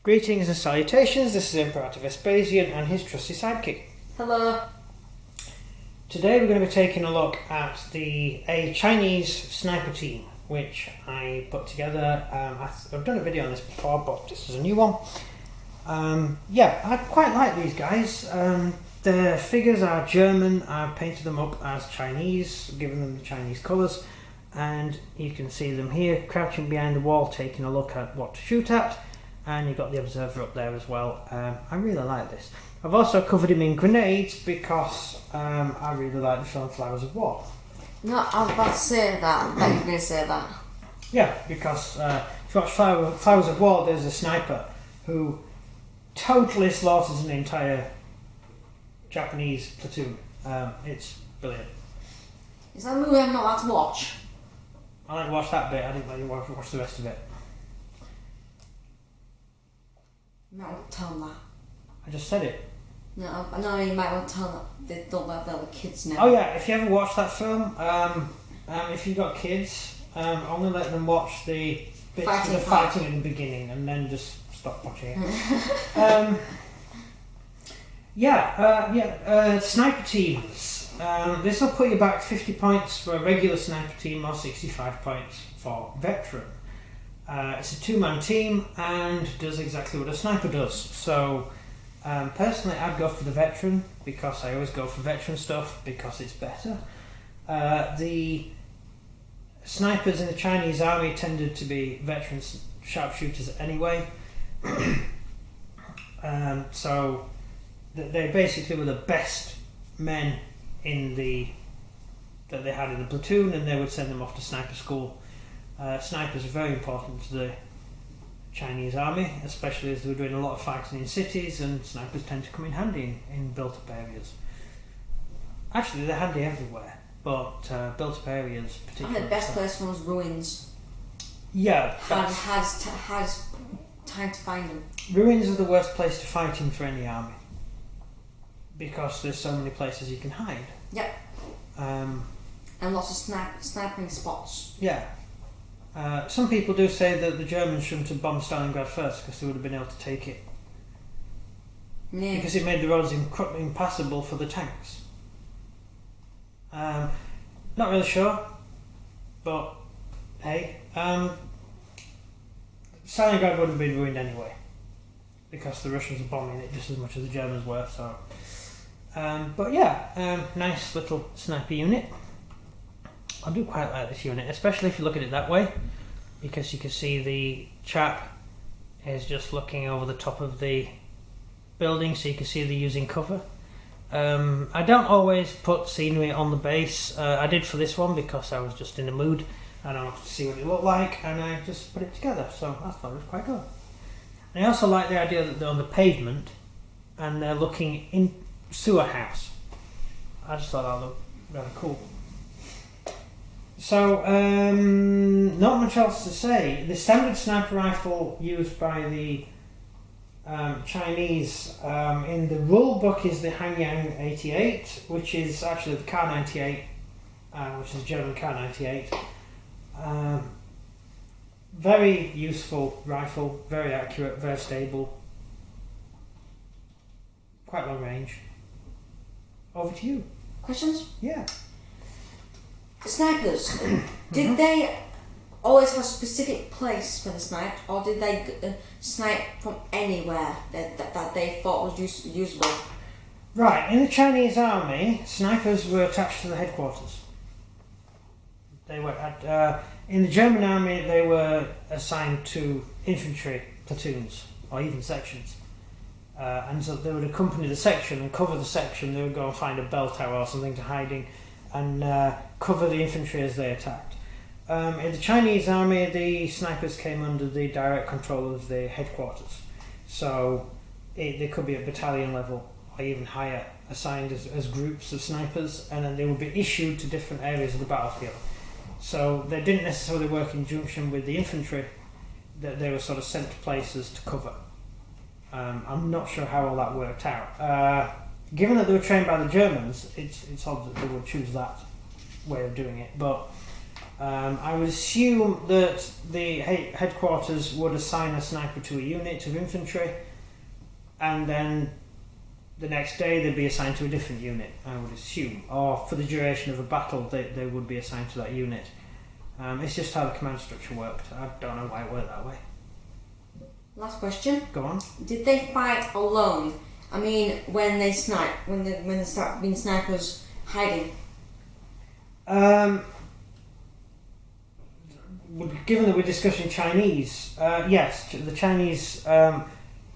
Greetings and salutations, this is Imperator Vespasian and his trusty sidekick. Hello. Today we're going to be taking a look at a Chinese sniper team which I put together. I've done a video on this before, but this is a new one. I quite like these guys. The figures are German. I've painted them up as Chinese, given them the Chinese colours, and you can see them here crouching behind the wall taking a look at what to shoot at. And you've got the observer up there as well. I really like this. I've also covered him in grenades because I really like the film Flowers of War. No, I was about to say that. I bet you were going to say that. Yeah, because if you watch Flowers of War, there's a sniper who totally slaughters an entire Japanese platoon. It's brilliant. Is that a movie I'm not allowed to watch? I like to watch that bit. I didn't like to watch the rest of it. You might want to tell them that. I just said it. No, I know you might want to tell them that they don't let the other kids know. Oh yeah, if you ever watch that film, if you've got kids, only let them watch the bits of the fighting at the beginning and then just stop watching it. Sniper teams. This will put you back 50 points for a regular sniper team or 65 points for veteran. It's a two-man team and does exactly what a sniper does. So personally I'd go for the veteran because I always go for veteran stuff because it's better. The snipers in the Chinese army tended to be veteran sharpshooters anyway. So they basically were the best men that they had in the platoon, and they would send them off to sniper school. Snipers are very important to the Chinese army, especially as they were doing a lot of fighting in cities, and snipers tend to come in handy in built-up areas. Actually, they're handy everywhere, but built-up areas particularly. I think the best place for them was ruins. Yeah. Hardest time to find them. Ruins are the worst place to fight in for any army, because there's so many places you can hide. Yep. And lots of sniping spots. Yeah. Some people do say that the Germans shouldn't have bombed Stalingrad first because they would have been able to take it. Yeah. Because it made the roads impassable for the tanks. Not really sure, but hey, Stalingrad would have been ruined anyway because the Russians were bombing it just as much as the Germans were. So, nice little sniper unit. I do quite like this unit, especially if you look at it that way, because you can see the chap is just looking over the top of the building, so you can see they're using cover. I don't always put scenery on the base. I did for this one because I was just in the mood and I wanted to see what it looked like, and I just put it together, so I thought it was quite good. And I also like the idea that they're on the pavement and they're looking in sewer house. I just thought that looked really cool. So, not much else to say. The standard sniper rifle used by the Chinese in the rule book is the Hanyang 88, which is actually the Kar 98, which is German Kar 98. Very useful rifle, very accurate, very stable, quite long range. Over to you. Questions? Yeah. The snipers, did they always have a specific place for the snipe, or did they snipe from anywhere that they thought was usable? Right, in the Chinese army, snipers were attached to the headquarters. They were in the German army, they were assigned to infantry platoons or even sections, and so they would accompany the section and cover the section. They would go and find a bell tower or something to hide in and cover the infantry as they attacked. In the Chinese army, the snipers came under the direct control of the headquarters, so they could be at battalion level or even higher, assigned as groups of snipers, and then they would be issued to different areas of the battlefield. So they didn't necessarily work in junction with the infantry, that they were sort of sent to places to cover. I'm not sure how all that worked out. Given that they were trained by the Germans, it's odd that they would choose that way of doing it, but I would assume that the headquarters would assign a sniper to a unit of infantry, and then the next day they'd be assigned to a different unit, I would assume. Or for the duration of a battle, they would be assigned to that unit. It's just how the command structure worked. I don't know why it worked that way. Last question. Go on. Did they fight alone? I mean, when they snipe, when they start being snipers hiding. Given that we're discussing Chinese, yes, the Chinese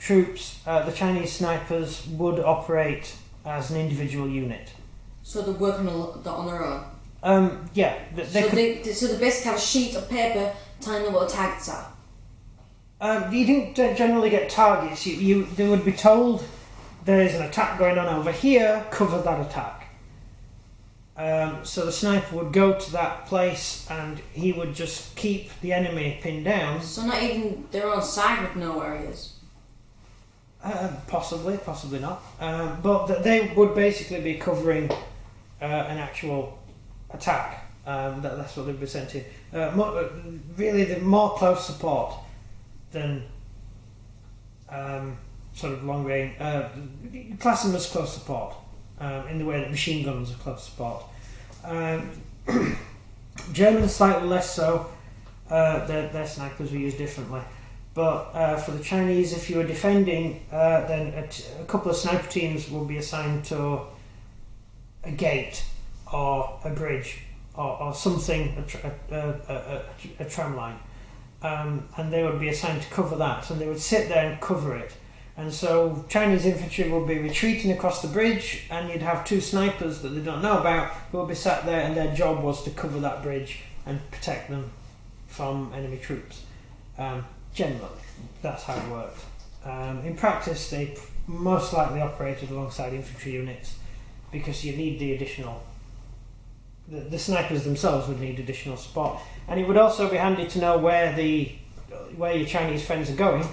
troops, the Chinese snipers would operate as an individual unit. So they work on their own. Yeah. So they basically have a sheet of paper telling them what the targets are. You didn't generally get targets. They would be told there is an attack going on over here. Cover that attack. So the sniper would go to that place and he would just keep the enemy pinned down. So not even their own side would know where he is. Possibly not. But they would basically be covering an actual attack. That's what they'd be sent in. Really, the more close support than sort of long range. Class them as close support in the way that machine guns are close support. Germans slightly less so. Their snipers were used differently. But for the Chinese, if you were defending, then a couple of sniper teams will be assigned to a gate or a bridge or something, a tram line. And they would be assigned to cover that, and they would sit there and cover it. And so Chinese infantry would be retreating across the bridge, and you'd have two snipers that they don't know about who would be sat there, and their job was to cover that bridge and protect them from enemy troops. Generally, that's how it worked. In practice, they most likely operated alongside infantry units because you need the additional. The snipers themselves would need additional support, and it would also be handy to know where your Chinese friends are going,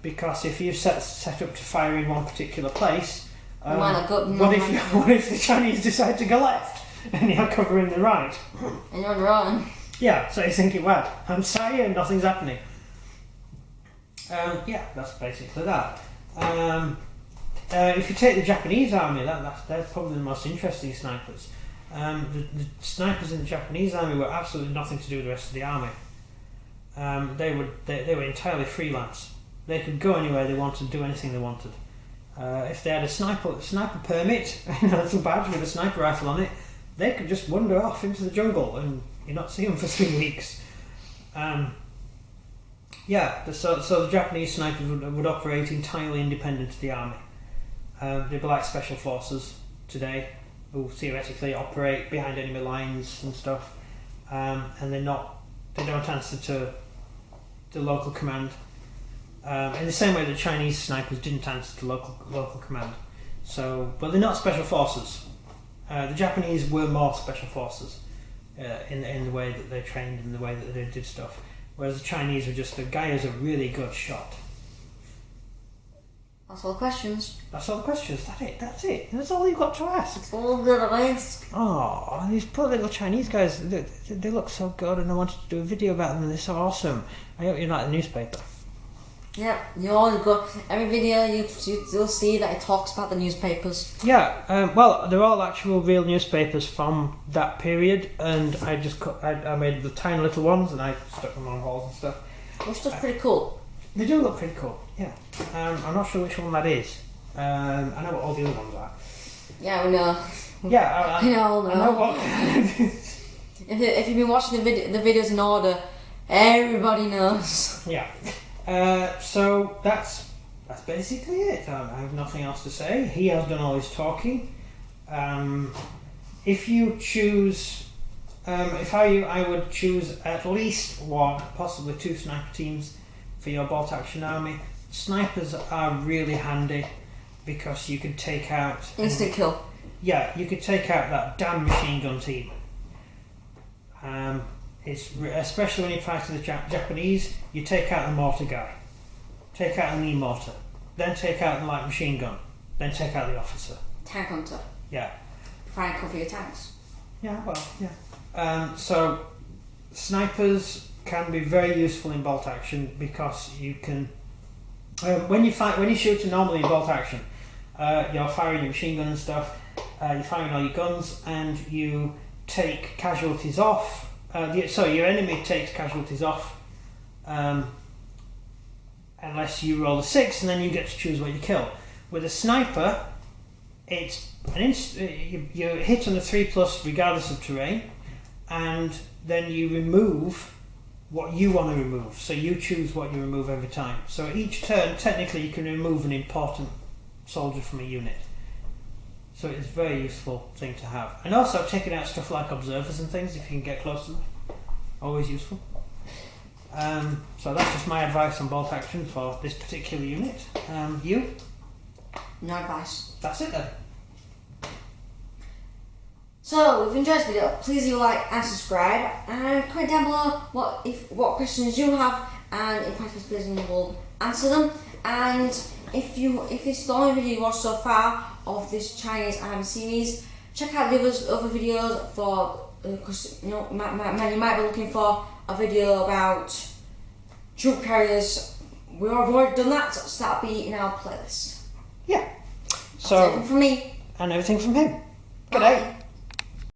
because if you've set up to fire in one particular place, what if the Chinese decide to go left and you're covering the right? And you're wrong. Yeah, so you're thinking, well, I'm sorry and nothing's happening. Yeah, that's basically that. If you take the Japanese army, they're probably the most interesting snipers. The snipers in the Japanese army were absolutely nothing to do with the rest of the army. They were entirely freelance. They could go anywhere they wanted, do anything they wanted. If they had a sniper permit, a little badge with a sniper rifle on it, they could just wander off into the jungle and you not see them for 3 weeks. So the Japanese snipers would operate entirely independent of the army. They'd be like special forces today, who theoretically operate behind enemy lines and stuff, and they don't answer to the local command. In the same way that Chinese snipers didn't answer to local command. But they're not special forces. The Japanese were more special forces in the way that they trained and the way that they did stuff, whereas the Chinese were just a guy who's a really good shot. That's all the questions. That's all the questions. That's it. That's all you've got to ask. It's all good at least. Oh, these poor little Chinese guys, they look so good, and I wanted to do a video about them, and they're so awesome. I hope you like the newspaper. Yeah, every video you'll see that it talks about the newspapers. Yeah, well, they're all actual real newspapers from that period, and I made the tiny little ones, and I stuck them on walls and stuff. Which looks pretty cool. They do look pretty cool, yeah. I'm not sure which one that is. I know what all the other ones are. Yeah, we know. Yeah, I know what. If you've been watching the videos in order, everybody knows. Yeah. So that's basically it. I have nothing else to say. He has done all his talking. If you choose, if I were you, I would choose at least one, possibly two sniper teams for your bolt action army. Snipers are really handy because you can take out instant kill. Yeah, you could take out that damn machine gun team. Especially when you fight the Japanese, you take out the mortar guy, take out the knee mortar, then take out the light machine gun, then take out the officer. Tank hunter. Yeah. Try and cover your tanks. Yeah, well, yeah. So snipers can be very useful in bolt action because you can when you shoot normally in bolt action, you're firing your machine gun and stuff. You're firing all your guns and you take casualties off. Your enemy takes casualties off unless you roll a 6, and then you get to choose what you kill. With a sniper, it's you hit on a 3+ regardless of terrain, and then you remove what you want to remove. So you choose what you remove every time. So each turn, technically, you can remove an important soldier from a unit. So it's a very useful thing to have. And also taking out stuff like observers and things if you can get close enough. Always useful. So that's just my advice on bolt action for this particular unit. You? No advice. That's it then. So, if you enjoyed this video, please do like and subscribe, and comment down below what questions you have, and in practice, please will answer them. And if this is the only video you watched so far of this Chinese army series, check out the other videos for because you might be looking for a video about troop carriers. We've already done that, so that'll be in our playlist. Yeah. That's everything from me. And everything from him. Good Bye. day.